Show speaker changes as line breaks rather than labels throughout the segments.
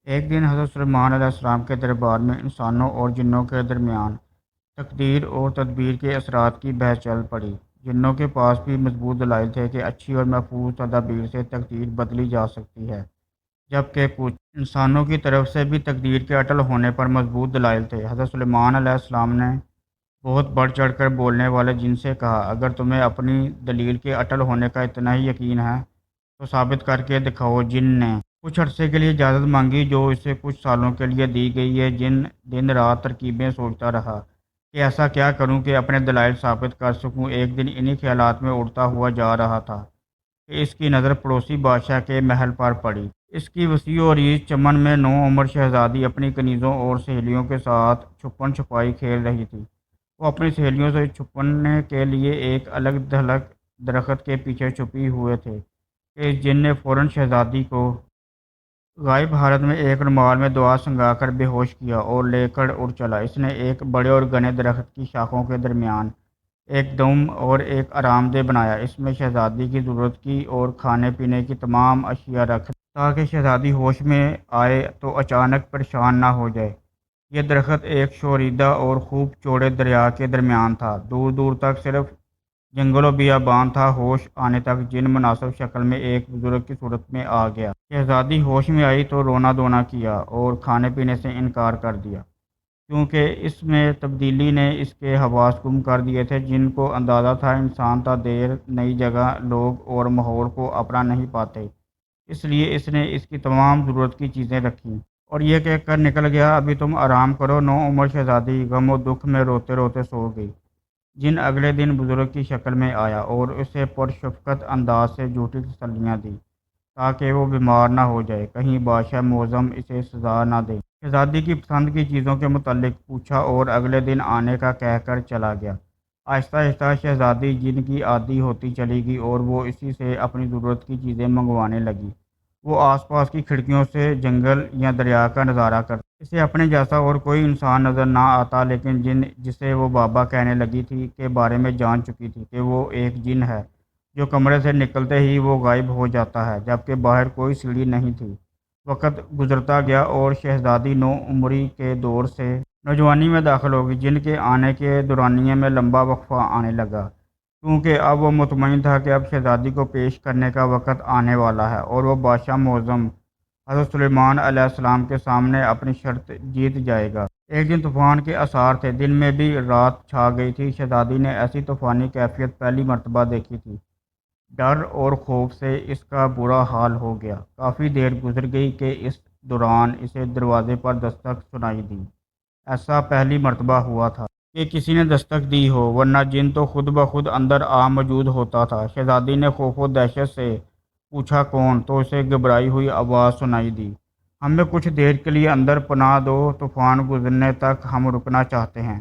ایک دن حضرت سلیمان علیہ السلام کے دربار میں انسانوں اور جنوں کے درمیان تقدیر اور تدبیر کے اثرات کی بحث چل پڑی۔ جنوں کے پاس بھی مضبوط دلائل تھے کہ اچھی اور محفوظ تدابیر سے تقدیر بدلی جا سکتی ہے، جبکہ کچھ انسانوں کی طرف سے بھی تقدیر کے اٹل ہونے پر مضبوط دلائل تھے۔ حضرت سلیمان علیہ السلام نے بہت بڑھ چڑھ کر بولنے والے جن سے کہا، اگر تمہیں اپنی دلیل کے اٹل ہونے کا اتنا ہی یقین ہے تو ثابت کر کے دکھاؤ۔ جن نے کچھ عرصے کے لیے اجازت مانگی جو اسے کچھ سالوں کے لیے دی گئی ہے۔ جن دن رات ترکیبیں سوچتا رہا کہ ایسا کیا کروں کہ اپنے دلائل ثابت کر سکوں۔ ایک دن انہی خیالات میں اڑتا ہوا جا رہا تھا کہ اس کی نظر پڑوسی بادشاہ کے محل پر پڑی۔ اس کی وسیع و عریض چمن میں نو عمر شہزادی اپنی کنیزوں اور سہیلیوں کے ساتھ چھپن چھپائی کھیل رہی تھی۔ وہ اپنی سہیلیوں سے چھپنے کے لیے ایک الگ تھلگ درخت کے پیچھے چھپی ہوئے تھے کہ اس جن نے فوراً شہزادی کو غائب حالت میں ایک رومال میں دعا سنگا کر بے ہوش کیا اور لے کر اڑ چلا۔ اس نے ایک بڑے اور گھنے درخت کی شاخوں کے درمیان ایک دم اور ایک آرام دہ بنایا۔ اس میں شہزادی کی ضرورت کی اور کھانے پینے کی تمام اشیاء رکھ دی تاکہ شہزادی ہوش میں آئے تو اچانک پریشان نہ ہو جائے۔ یہ درخت ایک شوریدہ اور خوب چوڑے دریا کے درمیان تھا۔ دور دور تک صرف جنگل و بیابان تھا۔ ہوش آنے تک جن مناسب شکل میں ایک بزرگ کی صورت میں آ گیا۔ شہزادی ہوش میں آئی تو رونا دھونا کیا اور کھانے پینے سے انکار کر دیا، کیونکہ اس میں تبدیلی نے اس کے حواس گم کر دیے تھے۔ جن کو اندازہ تھا انسان تا دیر نئی جگہ، لوگ اور ماحول کو اپنا نہیں پاتے، اس لیے اس نے اس کی تمام ضرورت کی چیزیں رکھیں اور یہ کہہ کر نکل گیا، ابھی تم آرام کرو۔ نو عمر شہزادی غم و دکھ میں روتے روتے سو گئی۔ جن اگلے دن بزرگ کی شکل میں آیا اور اسے پرشفقت انداز سے جھوٹی تسلیاں دی تاکہ وہ بیمار نہ ہو جائے، کہیں بادشاہ معظم اسے سزا نہ دے۔ شہزادی کی پسند کی چیزوں کے متعلق پوچھا اور اگلے دن آنے کا کہہ کر چلا گیا۔ آہستہ آہستہ شہزادی جن کی عادی ہوتی چلی گئی اور وہ اسی سے اپنی ضرورت کی چیزیں منگوانے لگی۔ وہ آس پاس کی کھڑکیوں سے جنگل یا دریا کا نظارہ کرتی۔ اسے اپنے جیسا اور کوئی انسان نظر نہ آتا، لیکن جن جسے وہ بابا کہنے لگی تھی کے بارے میں جان چکی تھی کہ وہ ایک جن ہے جو کمرے سے نکلتے ہی وہ غائب ہو جاتا ہے، جبکہ باہر کوئی سیڑھی نہیں تھی۔ وقت گزرتا گیا اور شہزادی نو عمری کے دور سے نوجوانی میں داخل ہو گئی۔ جن کے آنے کے دورانیے میں لمبا وقفہ آنے لگا، کیونکہ اب وہ مطمئن تھا کہ اب شہزادی کو پیش کرنے کا وقت آنے والا ہے اور وہ بادشاہ معظم حضرت سلیمان علیہ السلام کے سامنے اپنی شرط جیت جائے گا۔ ایک دن طوفان کے آثار تھے، دن میں بھی رات چھا گئی تھی۔ شہزادی نے ایسی طوفانی کیفیت پہلی مرتبہ دیکھی تھی۔ ڈر اور خوف سے اس کا برا حال ہو گیا۔ کافی دیر گزر گئی کہ اس دوران اسے دروازے پر دستک سنائی دی۔ ایسا پہلی مرتبہ ہوا تھا کہ کسی نے دستک دی ہو، ورنہ جن تو خود بخود اندر آ موجود ہوتا تھا۔ شہزادی نے خوف و دہشت سے پوچھا کون، تو اسے گھبرائی ہوئی آواز سنائی دی، ہمیں کچھ دیر کے لیے اندر پناہ دو، طوفان گزرنے تک ہم رکنا چاہتے ہیں۔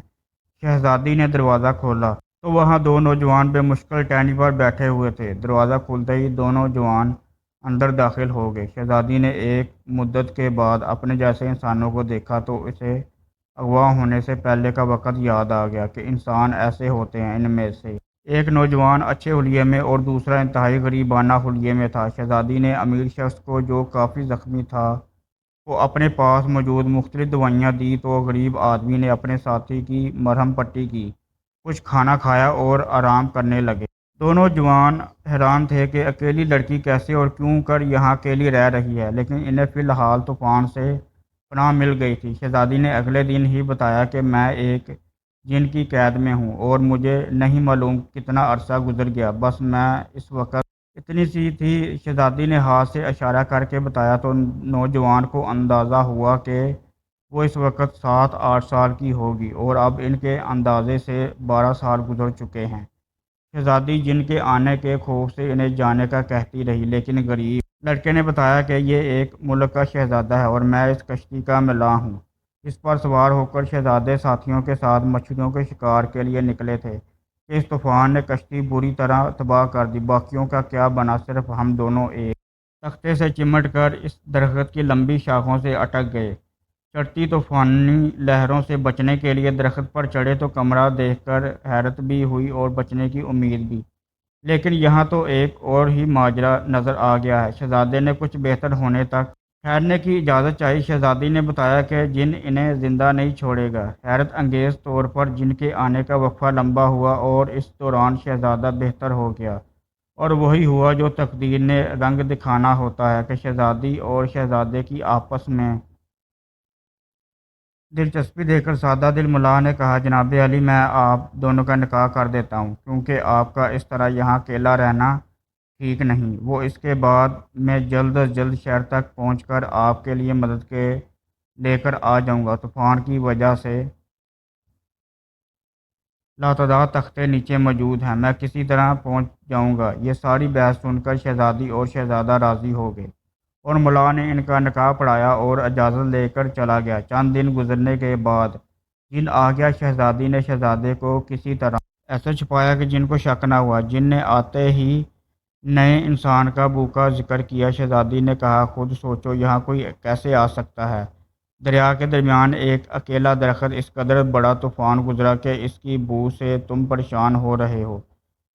شہزادی نے دروازہ کھولا تو وہاں دو نوجوان بے مشکل ٹہنی پر بیٹھے ہوئے تھے۔ دروازہ کھلتے ہی دونوں جوان اندر داخل ہو گئے۔ شہزادی نے ایک مدت کے بعد اپنے جیسے انسانوں کو دیکھا تو اسے اغوا ہونے سے پہلے کا وقت یاد آ گیا کہ انسان ایسے ہوتے ہیں۔ ان میں سے ایک نوجوان اچھے حلیے میں اور دوسرا انتہائی غریبانہ حلیے میں تھا۔ شہزادی نے امیر شخص کو، جو کافی زخمی تھا، کو اپنے پاس موجود مختلف دوائیاں دی تو غریب آدمی نے اپنے ساتھی کی مرہم پٹی کی، کچھ کھانا کھایا اور آرام کرنے لگے۔ دونوں جوان حیران تھے کہ اکیلی لڑکی کیسے اور کیوں کر یہاں اکیلی رہ رہی ہے، لیکن انہیں فی الحال طوفان سے پناہ مل گئی تھی۔ شہزادی نے اگلے دن ہی بتایا کہ میں ایک جن کی قید میں ہوں اور مجھے نہیں معلوم کتنا عرصہ گزر گیا، بس میں اس وقت اتنی سی تھی۔ شہزادی نے ہاتھ سے اشارہ کر کے بتایا تو نوجوان کو اندازہ ہوا کہ وہ اس وقت 7-8 سال کی ہوگی اور اب ان کے اندازے سے 12 سال گزر چکے ہیں۔ شہزادی جن کے آنے کے خوف سے انہیں جانے کا کہتی رہی، لیکن غریب لڑکے نے بتایا کہ یہ ایک ملک کا شہزادہ ہے اور میں اس کشتی کا ملاح ہوں۔ اس پر سوار ہو کر شہزادے ساتھیوں کے ساتھ مچھلیوں کے شکار کے لیے نکلے تھے کہ اس طوفان نے کشتی بری طرح تباہ کر دی۔ باقیوں کا کیا بنا، صرف ہم دونوں ایک تختے سے چمٹ کر اس درخت کی لمبی شاخوں سے اٹک گئے۔ چڑھتی طوفانی لہروں سے بچنے کے لیے درخت پر چڑھے تو کمرہ دیکھ کر حیرت بھی ہوئی اور بچنے کی امید بھی، لیکن یہاں تو ایک اور ہی ماجرا نظر آ گیا ہے۔ شہزادے نے کچھ بہتر ہونے تک ٹھہرنے کی اجازت چاہی۔ شہزادی نے بتایا کہ جن انہیں زندہ نہیں چھوڑے گا۔ حیرت انگیز طور پر جن کے آنے کا وقفہ لمبا ہوا اور اس دوران شہزادہ بہتر ہو گیا، اور وہی ہوا جو تقدیر نے رنگ دکھانا ہوتا ہے کہ شہزادی اور شہزادے کی آپس میں دلچسپی دیکھ کر سادہ دل ملا نے کہا، جناب علی، میں آپ دونوں کا نکاح کر دیتا ہوں، کیونکہ آپ کا اس طرح یہاں اکیلا رہنا ٹھیک نہیں۔ وہ اس کے بعد میں جلد از جلد شہر تک پہنچ کر آپ کے لیے مدد کے لے کر آ جاؤں گا۔ طوفان کی وجہ سے لاتعداد تختے نیچے موجود ہیں، میں کسی طرح پہنچ جاؤں گا۔ یہ ساری بحث سن کر شہزادی اور شہزادہ راضی ہو گئے، اور ملا نے ان کا نکاح پڑھایا اور اجازت لے کر چلا گیا۔ چند دن گزرنے کے بعد جن آ گیا۔ شہزادی نے شہزادے کو کسی طرح ایسے چھپایا کہ جن کو شک نہ ہوا۔ جن نے آتے ہی نئے انسان کا بھوکا ذکر کیا۔ شہزادی نے کہا، خود سوچو یہاں کوئی کیسے آ سکتا ہے؟ دریا کے درمیان ایک اکیلا درخت، اس قدر بڑا طوفان گزرا کہ اس کی بو سے تم پریشان ہو رہے ہو۔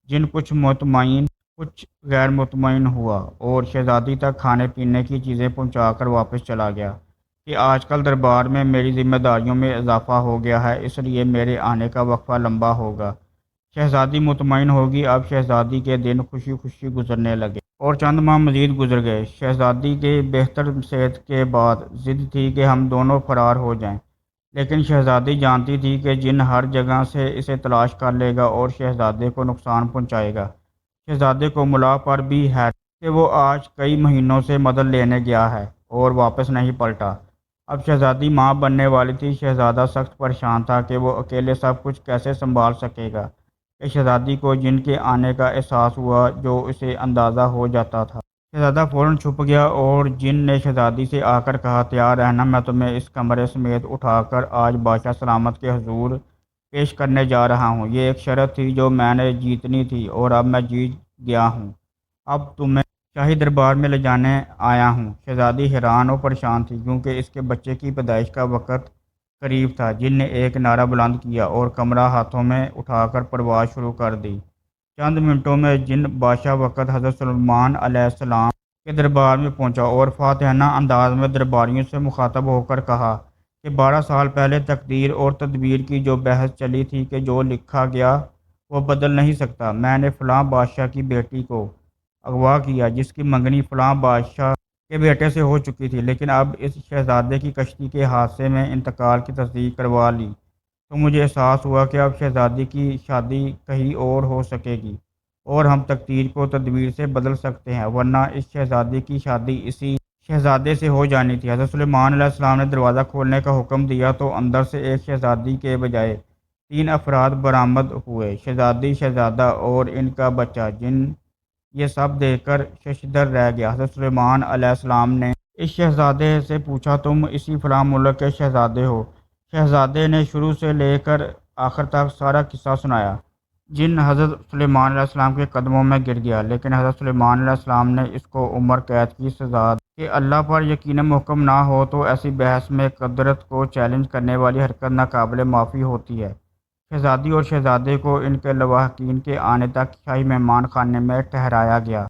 جن کچھ مطمئن کچھ غیر مطمئن ہوا اور شہزادی تک کھانے پینے کی چیزیں پہنچا کر واپس چلا گیا کہ آج کل دربار میں میری ذمہ داریوں میں اضافہ ہو گیا ہے، اس لیے میرے آنے کا وقفہ لمبا ہوگا۔ شہزادی مطمئن ہوگی۔ اب شہزادی کے دن خوشی خوشی گزرنے لگے، اور چند ماہ مزید گزر گئے۔ شہزادی کے بہتر صحت کے بعد ضد تھی کہ ہم دونوں فرار ہو جائیں، لیکن شہزادی جانتی تھی کہ جن ہر جگہ سے اسے تلاش کر لے گا اور شہزادے کو نقصان پہنچائے گا۔ شہزادے کو ملا پر بھی حیرت کہ وہ آج کئی مہینوں سے مدد لینے گیا ہے اور واپس نہیں پلٹا۔ اب شہزادی ماں بننے والی تھی۔ شہزادہ سخت پریشان تھا کہ وہ اکیلے سب کچھ کیسے سنبھال سکے گا کہ شہزادی کو جن کے آنے کا احساس ہوا، جو اسے اندازہ ہو جاتا تھا۔ شہزادہ فوراً چھپ گیا، اور جن نے شہزادی سے آ کر کہا، تیار رہنا، میں تمہیں اس کمرے سمیت اٹھا کر آج بادشاہ سلامت کے حضور پیش کرنے جا رہا ہوں۔ یہ ایک شرط تھی جو میں نے جیتنی تھی، اور اب میں جیت گیا ہوں۔ اب تمہیں شاہی دربار میں لے جانے آیا ہوں۔ شہزادی حیران و پریشان تھی، کیونکہ اس کے بچے کی پیدائش کا وقت قریب تھا۔ جن نے ایک نعرہ بلند کیا اور کمرہ ہاتھوں میں اٹھا کر پرواز شروع کر دی۔ چند منٹوں میں جن بادشاہ وقت حضرت سلیمان علیہ السلام کے دربار میں پہنچا اور فاتحانہ انداز میں درباریوں سے مخاطب ہو کر کہا کہ 12 سال پہلے تقدیر اور تدبیر کی جو بحث چلی تھی کہ جو لکھا گیا وہ بدل نہیں سکتا۔ میں نے فلاں بادشاہ کی بیٹی کو اغوا کیا، جس کی منگنی فلاں بادشاہ کے بیٹے سے ہو چکی تھی، لیکن اب اس شہزادے کی کشتی کے حادثے میں انتقال کی تصدیق کروا لی تو مجھے احساس ہوا کہ اب شہزادی کی شادی کہیں اور ہو سکے گی، اور ہم تقدیر کو تدبیر سے بدل سکتے ہیں، ورنہ اس شہزادی کی شادی اسی شہزادے سے ہو جانی تھی۔ حضرت سلیمان علیہ السلام نے دروازہ کھولنے کا حکم دیا تو اندر سے ایک شہزادی کے بجائے 3 افراد برآمد ہوئے، شہزادی، شہزادہ اور ان کا بچہ۔ جن یہ سب دیکھ کر ششدر رہ گیا۔ حضرت سلیمان علیہ السلام نے اس شہزادے سے پوچھا، تم اسی فلاں ملک کے شہزادے ہو؟ شہزادے نے شروع سے لے کر آخر تک سارا قصہ سنایا۔ جن حضرت سلیمان علیہ السلام کے قدموں میں گر گیا، لیکن حضرت سلیمان علیہ السلام نے اس کو عمر قید کی سزا دی کہ اللہ پر یقین محکم نہ ہو تو ایسی بحث میں قدرت کو چیلنج کرنے والی حرکت ناقابل معافی ہوتی ہے۔ شہزادی اور شہزادے کو ان کے لواحقین کے آنے تک شاہی مہمان خانے میں ٹھہرایا گیا۔